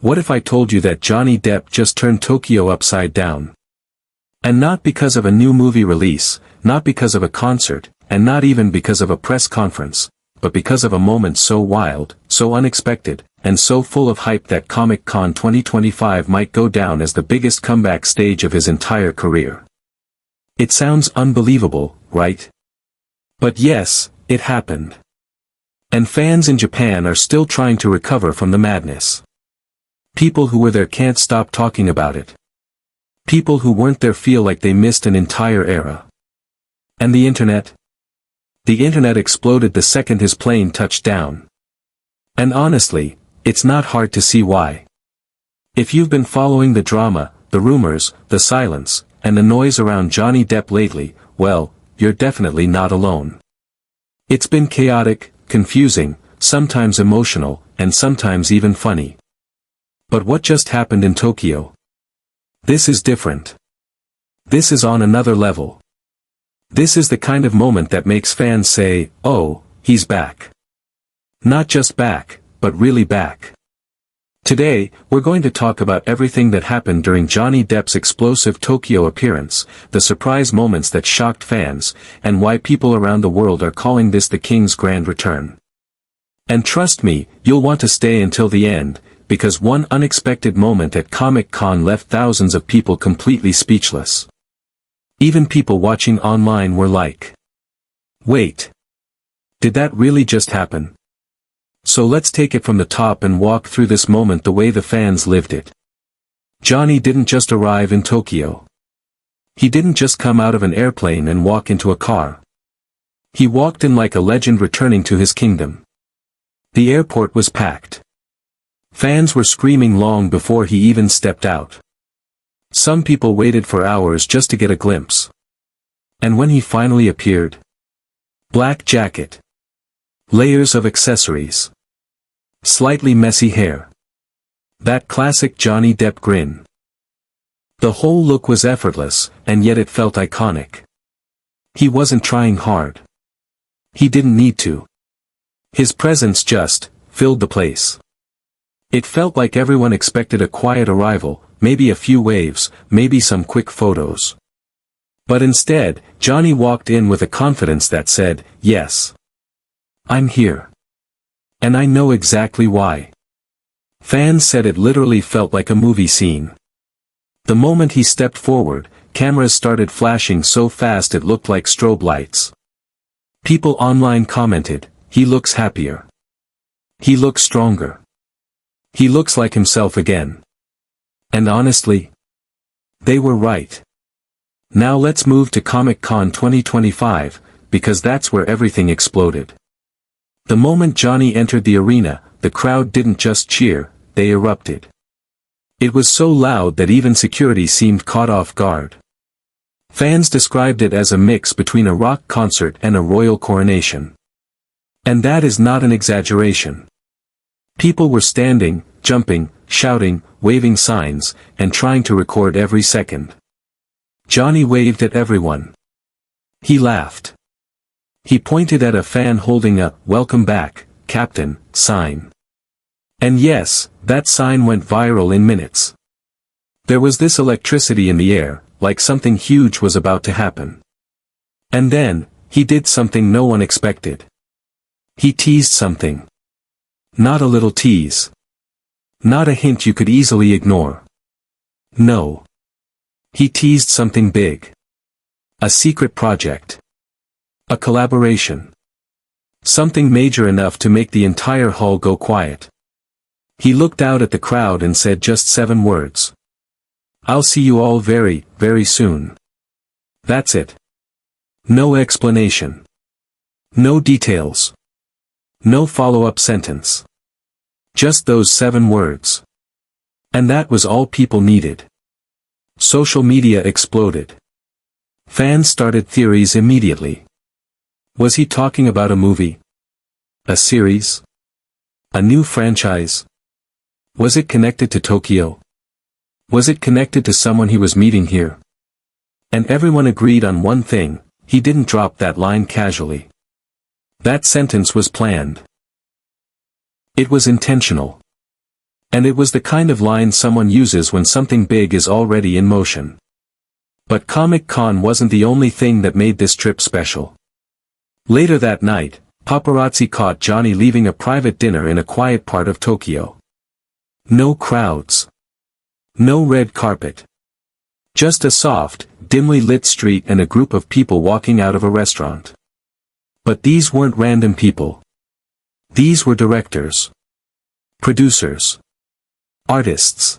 What if I told you that Johnny Depp just turned Tokyo upside down? And not because of a new movie release, not because of a concert, and not even because of a press conference, but because of a moment so wild, so unexpected, and so full of hype that Comic-Con 2025 might go down as the biggest comeback stage of his entire career. It sounds unbelievable, right? But yes, it happened. And fans in Japan are still trying to recover from the madness. People who were there can't stop talking about it. People who weren't there feel like they missed an entire era. And the internet? The internet exploded the second his plane touched down. And honestly, it's not hard to see why. If you've been following the drama, the rumors, the silence, and the noise around Johnny Depp lately, well, you're definitely not alone. It's been chaotic, confusing, sometimes emotional, and sometimes even funny. But what just happened in Tokyo? This is different. This is on another level. This is the kind of moment that makes fans say, "Oh, he's back." Not just back, but really back. Today, we're going to talk about everything that happened during Johnny Depp's explosive Tokyo appearance, the surprise moments that shocked fans, and why people around the world are calling this the King's grand return. And trust me, you'll want to stay until the end, because one unexpected moment at Comic-Con left thousands of people completely speechless. Even people watching online were like, "Wait. Did that really just happen?" So let's take it from the top and walk through this moment the way the fans lived it. Johnny didn't just arrive in Tokyo. He didn't just come out of an airplane and walk into a car. He walked in like a legend returning to his kingdom. The airport was packed. Fans were screaming long before he even stepped out. Some people waited for hours just to get a glimpse. And when he finally appeared, black jacket, layers of accessories, slightly messy hair, that classic Johnny Depp grin. The whole look was effortless, and yet it felt iconic. He wasn't trying hard. He didn't need to. His presence just filled the place. It felt like everyone expected a quiet arrival, maybe a few waves, maybe some quick photos. But instead, Johnny walked in with a confidence that said, "Yes. I'm here. And I know exactly why." Fans said it literally felt like a movie scene. The moment he stepped forward, cameras started flashing so fast it looked like strobe lights. People online commented, "He looks happier. He looks stronger. He looks like himself again." And honestly, they were right. Now let's move to Comic-Con 2025, because that's where everything exploded. The moment Johnny entered the arena, the crowd didn't just cheer, they erupted. It was so loud that even security seemed caught off guard. Fans described it as a mix between a rock concert and a royal coronation. And that is not an exaggeration. People were standing, jumping, shouting, waving signs, and trying to record every second. Johnny waved at everyone. He laughed. He pointed at a fan holding a "Welcome back, Captain" sign. And yes, that sign went viral in minutes. There was this electricity in the air, like something huge was about to happen. And then, he did something no one expected. He teased something. Not a little tease. Not a hint you could easily ignore. No. He teased something big. A secret project. A collaboration. Something major enough to make the entire hall go quiet. He looked out at the crowd and said just 7 words. "I'll see you all very, very soon." That's it. No explanation. No details. No follow-up sentence. Just those 7 words. And that was all people needed. Social media exploded. Fans started theories immediately. Was he talking about a movie? A series? A new franchise? Was it connected to Tokyo? Was it connected to someone he was meeting here? And everyone agreed on one thing, he didn't drop that line casually. That sentence was planned. It was intentional. And it was the kind of line someone uses when something big is already in motion. But Comic-Con wasn't the only thing that made this trip special. Later that night, paparazzi caught Johnny leaving a private dinner in a quiet part of Tokyo. No crowds. No red carpet. Just a soft, dimly lit street and a group of people walking out of a restaurant. But these weren't random people. These were directors. Producers. Artists.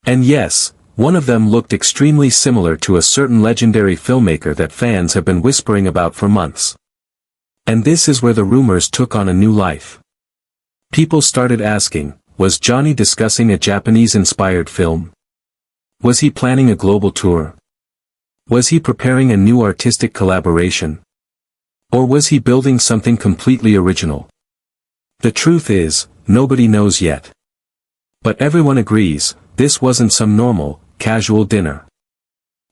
And yes, one of them looked extremely similar to a certain legendary filmmaker that fans have been whispering about for months. And this is where the rumors took on a new life. People started asking, was Johnny discussing a Japanese-inspired film? Was he planning a global tour? Was he preparing a new artistic collaboration? Or was he building something completely original? The truth is, nobody knows yet. But everyone agrees, this wasn't some normal, casual dinner.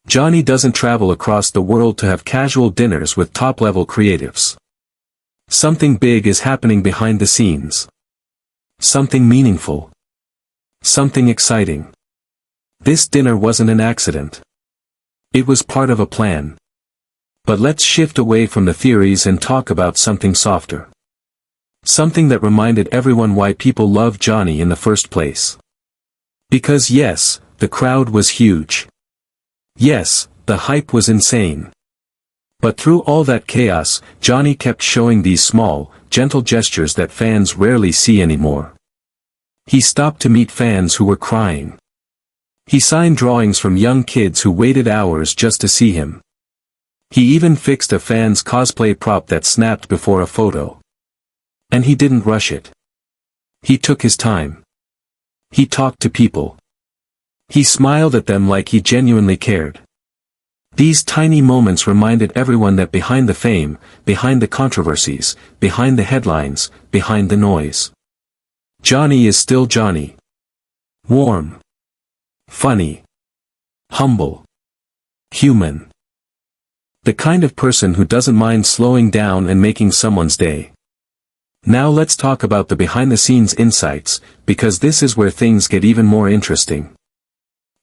Johnny doesn't travel across the world to have casual dinners with top-level creatives. Something big is happening behind the scenes. Something meaningful. Something exciting. This dinner wasn't an accident. It was part of a plan. But let's shift away from the theories and talk about something softer. Something that reminded everyone why people loved Johnny in the first place. Because yes, the crowd was huge. Yes, the hype was insane. But through all that chaos, Johnny kept showing these small, gentle gestures that fans rarely see anymore. He stopped to meet fans who were crying. He signed drawings from young kids who waited hours just to see him. He even fixed a fan's cosplay prop that snapped before a photo. And he didn't rush it. He took his time. He talked to people. He smiled at them like he genuinely cared. These tiny moments reminded everyone that behind the fame, behind the controversies, behind the headlines, behind the noise, Johnny is still Johnny. Warm. Funny. Humble. Human. The kind of person who doesn't mind slowing down and making someone's day. Now let's talk about the behind-the-scenes insights, because this is where things get even more interesting.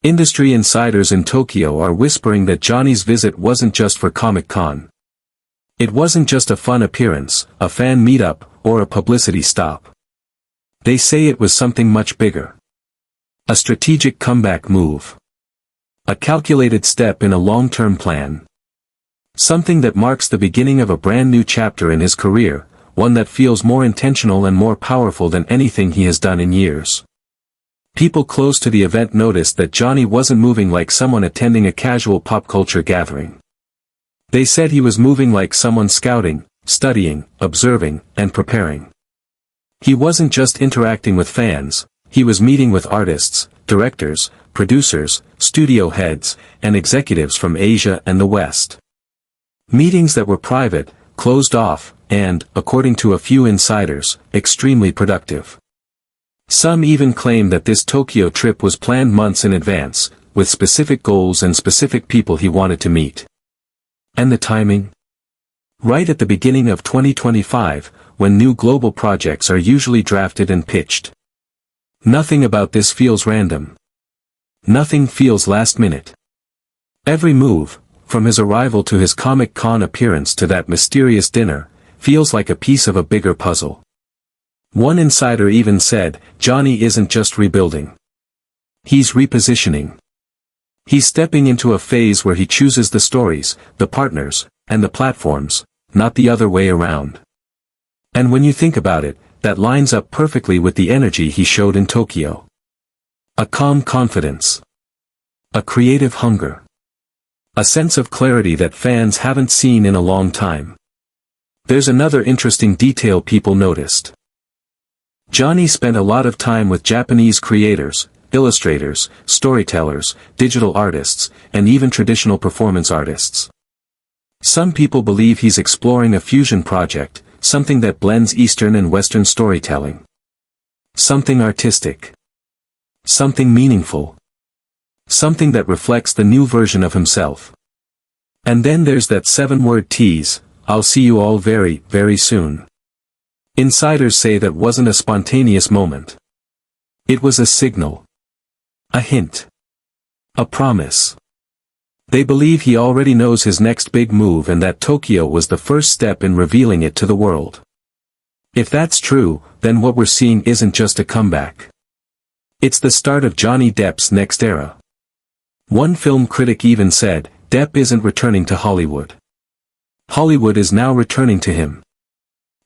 Industry insiders in Tokyo are whispering that Johnny's visit wasn't just for Comic-Con. It wasn't just a fun appearance, a fan meetup, or a publicity stop. They say it was something much bigger. A strategic comeback move. A calculated step in a long-term plan. Something that marks the beginning of a brand new chapter in his career, one that feels more intentional and more powerful than anything he has done in years. People close to the event noticed that Johnny wasn't moving like someone attending a casual pop culture gathering. They said he was moving like someone scouting, studying, observing, and preparing. He wasn't just interacting with fans, he was meeting with artists, directors, producers, studio heads, and executives from Asia and the West. Meetings that were private, closed off, and, according to a few insiders, extremely productive. Some even claim that this Tokyo trip was planned months in advance, with specific goals and specific people he wanted to meet. And the timing? Right at the beginning of 2025, when new global projects are usually drafted and pitched. Nothing about this feels random. Nothing feels last minute. Every move, from his arrival to his Comic-Con appearance to that mysterious dinner, feels like a piece of a bigger puzzle. One insider even said, Johnny isn't just rebuilding. He's repositioning. He's stepping into a phase where he chooses the stories, the partners, and the platforms, not the other way around. And when you think about it, that lines up perfectly with the energy he showed in Tokyo. A calm confidence. A creative hunger. A sense of clarity that fans haven't seen in a long time. There's another interesting detail people noticed. Johnny spent a lot of time with Japanese creators, illustrators, storytellers, digital artists, and even traditional performance artists. Some people believe he's exploring a fusion project, something that blends Eastern and Western storytelling. Something artistic. Something meaningful. Something that reflects the new version of himself. And then there's that 7-word tease, I'll see you all very, very soon. Insiders say that wasn't a spontaneous moment. It was a signal. A hint. A promise. They believe he already knows his next big move and that Tokyo was the first step in revealing it to the world. If that's true, then what we're seeing isn't just a comeback. It's the start of Johnny Depp's next era. One film critic even said, Depp isn't returning to Hollywood. Hollywood is now returning to him.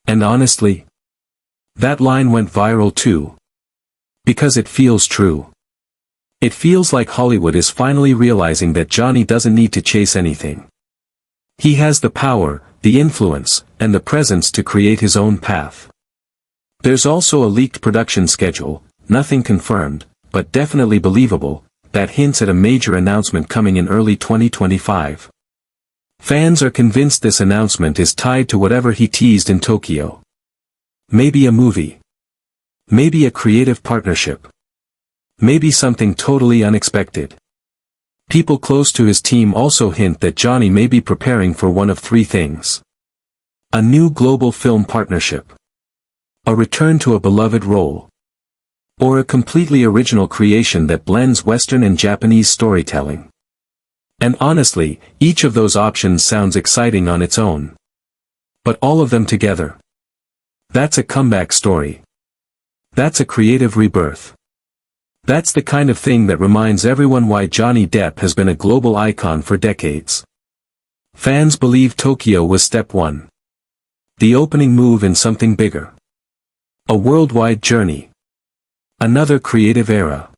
And honestly, that line went viral too. Because it feels true. It feels like Hollywood is finally realizing that Johnny doesn't need to chase anything. He has the power, the influence, and the presence to create his own path. There's also a leaked production schedule, nothing confirmed, but definitely believable, that hints at a major announcement coming in early 2025. Fans are convinced this announcement is tied to whatever he teased in Tokyo. Maybe a movie. Maybe a creative partnership. Maybe something totally unexpected. People close to his team also hint that Johnny may be preparing for one of three things. A new global film partnership. A return to a beloved role. Or a completely original creation that blends Western and Japanese storytelling. And honestly, each of those options sounds exciting on its own. But all of them together. That's a comeback story. That's a creative rebirth. That's the kind of thing that reminds everyone why Johnny Depp has been a global icon for decades. Fans believe Tokyo was step one. The opening move in something bigger. A worldwide journey. Another creative era.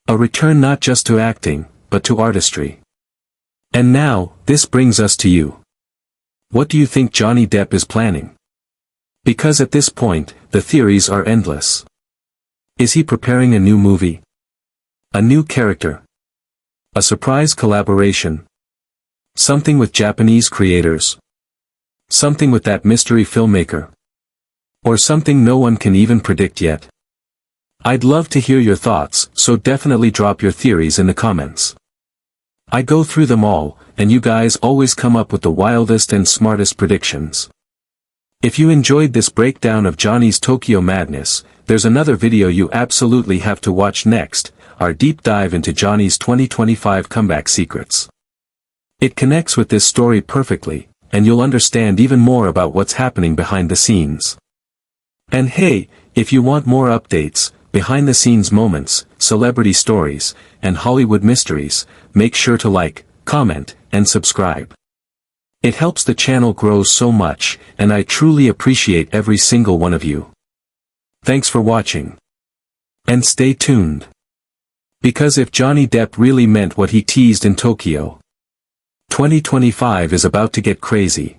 A return not just to acting, but to artistry. And now, this brings us to you. What do you think Johnny Depp is planning? Because at this point, the theories are endless. Is he preparing a new movie? A new character? A surprise collaboration? Something with Japanese creators? Something with that mystery filmmaker? Or something no one can even predict yet? I'd love to hear your thoughts, so definitely drop your theories in the comments. I go through them all, and you guys always come up with the wildest and smartest predictions. If you enjoyed this breakdown of Johnny's Tokyo madness, there's another video you absolutely have to watch next, our deep dive into Johnny's 2025 comeback secrets. It connects with this story perfectly, and you'll understand even more about what's happening behind the scenes. And hey, if you want more updates, behind-the-scenes moments, celebrity stories, and Hollywood mysteries, make sure to like, comment, and subscribe. It helps the channel grow so much, and I truly appreciate every single one of you. Thanks for watching. And stay tuned. Because if Johnny Depp really meant what he teased in Tokyo, 2025 is about to get crazy.